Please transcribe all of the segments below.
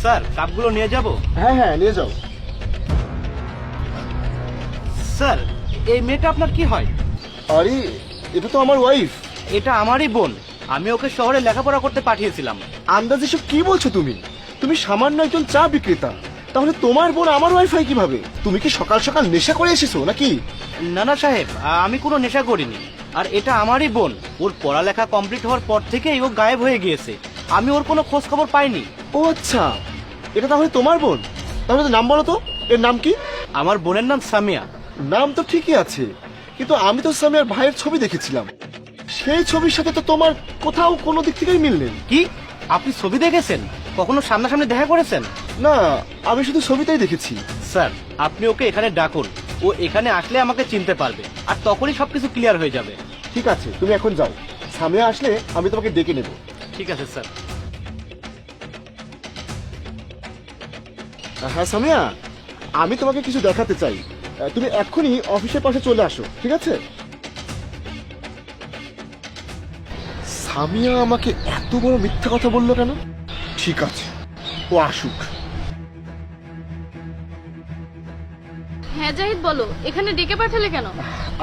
Sir কাপগুলো নিয়ে যাব? হ্যাঁ হ্যাঁ, নিয়ে যাও। স্যার এই মেয়েটা আপনার কি হয়? আরে, এটা তো আমার ওয়াইফ। এটা আমারই বোন। আমি ওকে শহরে লেখাপড়া করতে পাঠিয়েছিলাম। আন্দাজে সব কি বলছো তুমি? তুমি সামান্য একজন চা বিক্রেতা, তাহলে তোমার বোন আমার ওয়াইফ হয় কিভাবে? তুমি কি সকাল সকাল নেশা করে এসেছো নাকি? না না সাহেব, আমি কোনো নেশা করিনি। আর এটা আমারই বোন। ওর পড়ালেখা কমপ্লিট হওয়ার পর থেকেই ও গায়েব হয়ে গিয়েছে। আমি ওর কোনো খোঁজ খবর পাইনি। ও আচ্ছা, এটা তাহলে তোমার বোন। তাহলে তো নাম বলো তো, এর নাম কি? আমার বোনের নাম সামিয়া। নাম তো ঠিকই আছে, কিন্তু আমি তো সামিয়ার ভাইয়ের ছবি দেখেছিলাম। সেই ছবির সাথে তো তোমার কোথাও কোনো দিক থেকেই মিল নেই। কি? আপনি ছবি দেখেছেন? কখনো সামনাসামনি দেখা করেছেন? না, আমি শুধু ছবিতেই দেখেছি। স্যার আপনি ওকে এখানে ডাকুন। ও এখানে আসলে আমাকে চিনতে পারবে, আর তখনই সবকিছু ক্লিয়ার হয়ে যাবে। ঠিক আছে, তুমি এখন যাও। সামিয়া আসলে আমি তোমাকে ডেকে নেব। ঠিক আছে স্যার। হ্যাঁ সামিয়া, আমি তোমাকে কিছু দেখাতে চাই। তুমি এক্ষুনি অফিসের পাশে চলে আসো, ঠিক আছে? সামিয়া আমাকে এত বড় মিথ্যা কথা বললো কেন? ঠিক আছে, ও আসুক। হ্যাঁ জাহিদ, বলো, এখানে ডেকে পাঠালে কেন?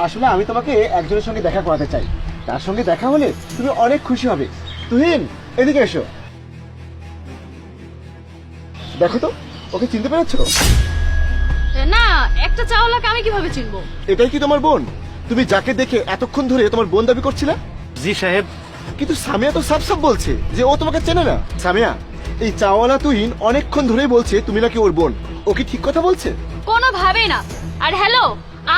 আসলে আমি তোমাকে একজনের সঙ্গে দেখা করাতে চাই। তার সঙ্গে দেখা হলে তুমি অনেক খুশি হবে। তুহিন, এদিকে এসো। দেখো তো, ওকে চিনতে পেরেছো? না, একটা চাওয়ালাকে আমি কিভাবে চিনবো? এটাই কি তোমার বোন? তুমি যাকে দেখে এতক্ষণ ধরে তোমার বোন দাবি করছিলে? জি সাহেব। কিন্তু সামিয়া তো সাফ সাফ বলছে যে ও তোমাকে চেনে না। সামিয়া, এই চাওয়ালা তুহিন অনেকক্ষণ ধরেই বলছে তুমি নাকি ওর বোন। ও কি ঠিক কথা বলছে? কোনোভাবেই না। আর হ্যালো,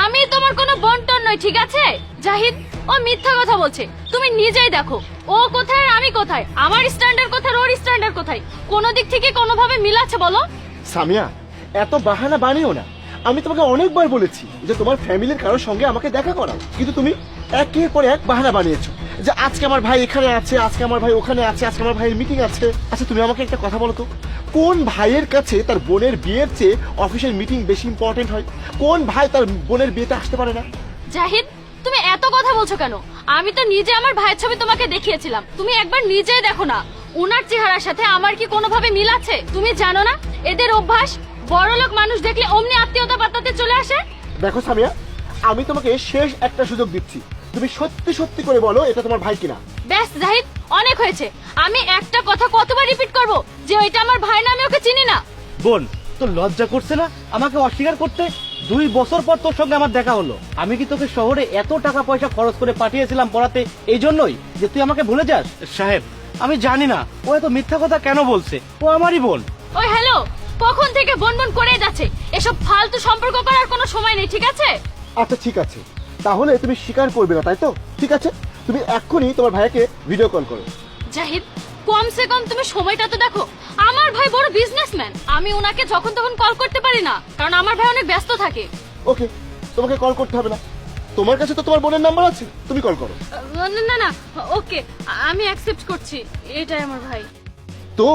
আমি তোমার কোনো বন্টন নই, ঠিক আছে? জাহিদ, ও মিথ্যা কথা বলছে। তুমি নিজেই দেখো, ও কোথায় আর আমি কোথায়। আমার স্ট্যান্ডার্ড কোথায়, ওর স্ট্যান্ডার্ড কোথায়? কোনো দিক থেকে কোনোভাবে মিল আছে বলো? সামিয়া, এত বাহানা বানিও না। আমি তোমাকে অনেকবার বলেছি যে তোমার ফ্যামিলির কারোর সঙ্গে আমাকে দেখা করাও, কিন্তু তুমি একের পর এক বাহানা বানিয়েছো যে আজকে আমার ভাই এখানে আছে, আজকে আমার ভাই ওখানে আছে, আজকে আমার ভাইয়ের মিটিং আছে। আচ্ছা তুমি আমাকে একটা কথা বলো তো, কোন ভাইয়ের কাছে তার বোনের বিয়ের চেয়ে অফিসের মিটিং বেশি ইম্পর্টেন্ট হয়? কোন ভাই তার বোনের বিয়েতে আসতে পারে না? জাহিদ, তুমি এত কথা বলছো কেন? আমি তো নিজে আমার ভাইয়ের ছবি তোমাকে দেখিয়েছিলাম। তুমি একবার নিজেই দেখো না, ওনার চেহারার সাথে আমার কি কোনোভাবে মিল আছে? তুমি জানো না এদের অভ্যাস, বড়লোক মানুষ দেখলে অমনি আত্মীয়তা পাতাতে চলে আসে। দেখো সামিয়া, আমি তোমাকে শেষ একটা সুযোগ দিচ্ছি। তুমি সত্যি সত্যি করে বলো এটা তোমার ভাই কিনা। ব্যাস জাহিদ, অনেক হয়েছে। আমি একটা কথা কতবার রিপিট করব যে ওইটা আমার ভাই না, আমি ওকে চিনি না। বোন, তোর লজ্জা করছে না আমাকে অস্বীকার করতে? 2 বছর পর তোর সঙ্গে আমার দেখা হলো। আমি কি তোকে শহরে এত টাকা পয়সা খরচ করে পাঠিয়েছিলাম পড়াতে এই জন্যই যে তুই আমাকে ভুলে যাস? সাহেব, আমি জানি না ও এত মিথ্যা কথা কেন বলছে। ও আমারই বোন। ওই হ্যালো, কখন থেকে বোন বোন করে যাচ্ছে? এসব ফালতু সম্পর্ক করার কোনো সময় নেই, ঠিক আছে? আচ্ছা ঠিক আছে, তাহলে তুমি স্বীকার করবে না, তাই তো? ঠিক আছে, তুমি এক্ষুনি তোমার ভাইকে ভিডিও কল করো। জাহিদ, কমসে কম তুমি সময়টা তো দেখো। আমার ভাই বড় বিজনেসম্যান, আমি ওনাকে যখন তখন কল করতে পারি না, কারণ আমার ভাই অনেক ব্যস্ত থাকে। ওকে, তোমাকে কল করতে হবে না। তোমার কাছে তো তোমার বোনের নাম্বার আছে, তুমি কল করো। না না না, ওকে, আমি অ্যাকসেপ্ট করছি, এটাই আমার ভাই। তো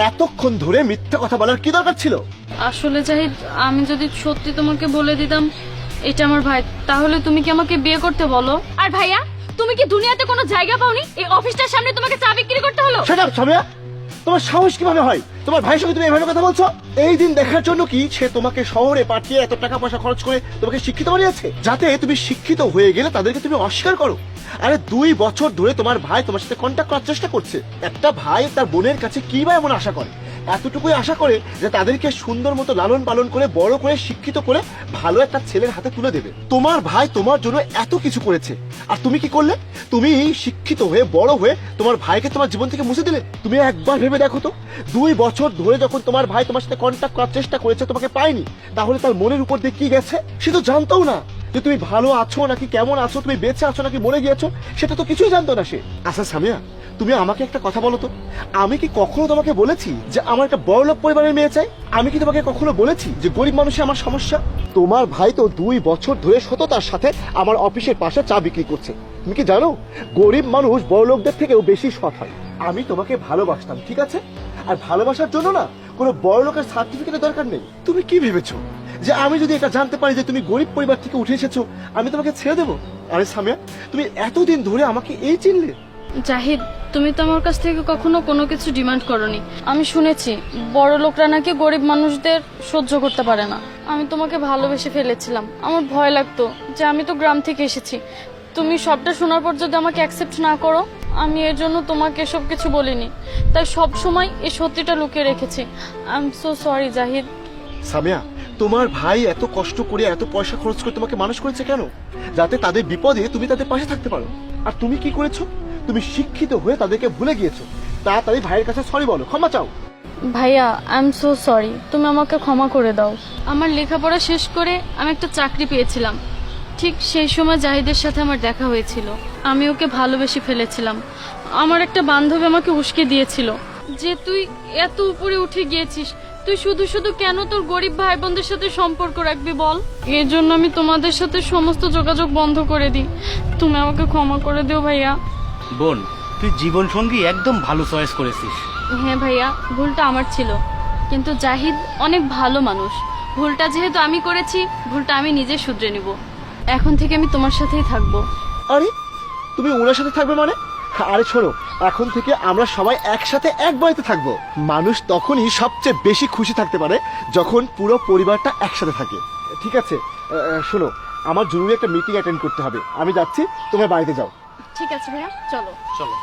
এতক্ষণ ধরে মিথ্যা কথা বলার কি দরকার ছিল? আসলে জাহিদ, আমি যদি সত্যি তোমাকে বলে দিতাম এটা আমার ভাই, তাহলে তুমি কি আমাকে বিয়ে করতে বলো? আর ভাইয়া, তুমি কি দুনিয়াতে কোনো জায়গা পাওনি? এই অফিসটার সামনে তোমাকে চা বিক্রি করতে হলো? সেটা সামিয়া, তোমার সাহস কিভাবে হয় তোমার ভাইয়ের সঙ্গে তুমি এভাবে কথা বলছো? এই দিন দেখার জন্য কি সে তোমাকে শহরে পাঠিয়ে এত টাকা পয়সা খরচ করে তোমাকে শিক্ষিত বানিয়েছে, যাতে তুমি শিক্ষিত হয়ে গেলে তাদেরকে তুমি অস্বীকার করো? আরে 2 বছর ধরে তোমার ভাই তোমার সাথে কন্ট্যাক্ট করার চেষ্টা করছে। একটা ভাই তার বোনের কাছে কি বা এমন আশা করে? এতটুকুই আশা করে যে তাদেরকে সুন্দর মতো লালন পালন করে বড় করে শিক্ষিত করে ভালো একটা ছেলের হাতে তুলে দেবে। তোমার ভাই তোমার জন্য এত কিছু করেছে, আর তুমি কি করলে? তুমি শিক্ষিত হয়ে বড় হয়ে তোমার ভাইকে তোমার জীবন থেকে মুছে দিলে। তুমি একবার ভেবে দেখো তো, 2 বছর ধরে যখন তোমার ভাই তোমার সাথে কন্ট্যাক্ট করার চেষ্টা করেছে, তোমাকে পায়নি, তাহলে তার মনের উপর দিয়ে কি গেছে? সে তো জানতও না যে তুমি ভালো আছো নাকি কেমন আছো, তুমি বেঁচে আছো নাকি মরে গিয়েছো, সেটা তো কিছুই জানতো না সে। আচ্ছা সামিয়া, তুমি আমাকে একটা কথা বলো তো, আমি কি কখনো তোমাকে বলেছি যে আমার একটা বড়লোক পরিবারের মেয়ে চাই? আমি কি তোমাকে কখনো বলেছি যে গরিব মানুষই আমার সমস্যা? তোমার ভাই তো 2 বছর ধরে সততার সাথে আমার অফিসের পাশে চা বিক্রি করছে। তুমি কি জানো, গরিব মানুষ বড়লোকদের থেকেও বেশি সৎ হয়। আমি তোমাকে ভালোবাসতাম, ঠিক আছে? আর ভালোবাসার জন্য না কোনো বড়লোকের সার্টিফিকেটের দরকার নেই। তুমি কি ভেবেছো যে আমি যদি এটা জানতে পারি যে তুমি গরিব পরিবার থেকে উঠে এসেছো, আমি তোমাকে ছেড়ে দেবো? আরে সামিয়া, তুমি এতদিন ধরে আমাকে এই চিনলে? জাহিদ, তুমি তো আমার কাছ থেকে কখনো কোনো কিছু ডিমান্ড করনি। আমি শুনেছি বড় লোকরা নাকি গরিব মানুষদের সহ্য করতে পারে না। আমি তোমাকে ভালোবেসে ফেলেছিলাম। আমার ভয় লাগতো যে আমি তো গ্রাম থেকে এসেছি, তুমি সবটা শোনার পর যদি আমাকে অ্যাকসেপ্ট না করো, আমি এর জন্য তোমাকে এসব কিছু বলিনি। তাই সব সময় এই সত্যিটা লুকিয়ে রেখেছি। I am so sorry Zahid. Samia, তোমার ভাই এত কষ্ট করে এত পয়সা খরচ করে তোমাকে মানুষ করেছে কেন? যাতে তাদের বিপদে তুমি তাদের পাশে থাকতে পারো। আর তুমি কি করেছো? তুমি শিক্ষিত হয়ে তাদেরকে ভুলে গিয়েছো। তাড়াতাড়ি ভাইয়ের কাছে সরি বলো, ক্ষমা চাও। ভাইয়া আই এম সো সরি, তুমি আমাকে ক্ষমা করে দাও। আমার লেখাপড়া শেষ করে আমি একটা চাকরি পেয়েছিলাম। ঠিক সেই সময় জাহিদের সাথে আমার দেখা হয়েছিল। আমি ওকে ভালোবেসে ফেলেছিলাম। আমার একটা বান্ধবী আমাকে উস্কে দিয়েছিল যে তুই এত উপরে উঠে গিয়েছিস, তুই শুধু শুধু কেন তোর গরিব ভাই বোনদের সাথে সম্পর্ক রাখবি বল। এর জন্য আমি তোমাদের সাথে সমস্ত যোগাযোগ বন্ধ করে দিই। তুমি আমাকে ক্ষমা করে দিও ভাইয়া। বোন, তুই জীবন সঙ্গী একদম ভালো চয়েস করেছিস। হ্যাঁ ভাইয়া, ভুলটা আমার ছিল, কিন্তু জাহিদ অনেক ভালো মানুষ। ভুলটা যেহেতু আমি করেছি, ভুলটা আমি নিজে শুধরে নিব। এখন থেকে আমি তোমার সাথেই থাকবো। আরে তুমি ওনার সাথে থাকবে মানে? আরে শোনো, এখন থেকে আমরা সবাই একসাথে এক বাড়িতে থাকবো। মানুষ তখনই সবচেয়ে বেশি খুশি থাকতে পারে যখন পুরো পরিবারটা একসাথে থাকে। ঠিক আছে, শোনো, আমার জরুরি একটা মিটিং অ্যাটেন্ড করতে হবে। আমি যাচ্ছি, তোমরা বাড়িতে যাও। ঠিক আছে ভাইয়া, চলো। চলো।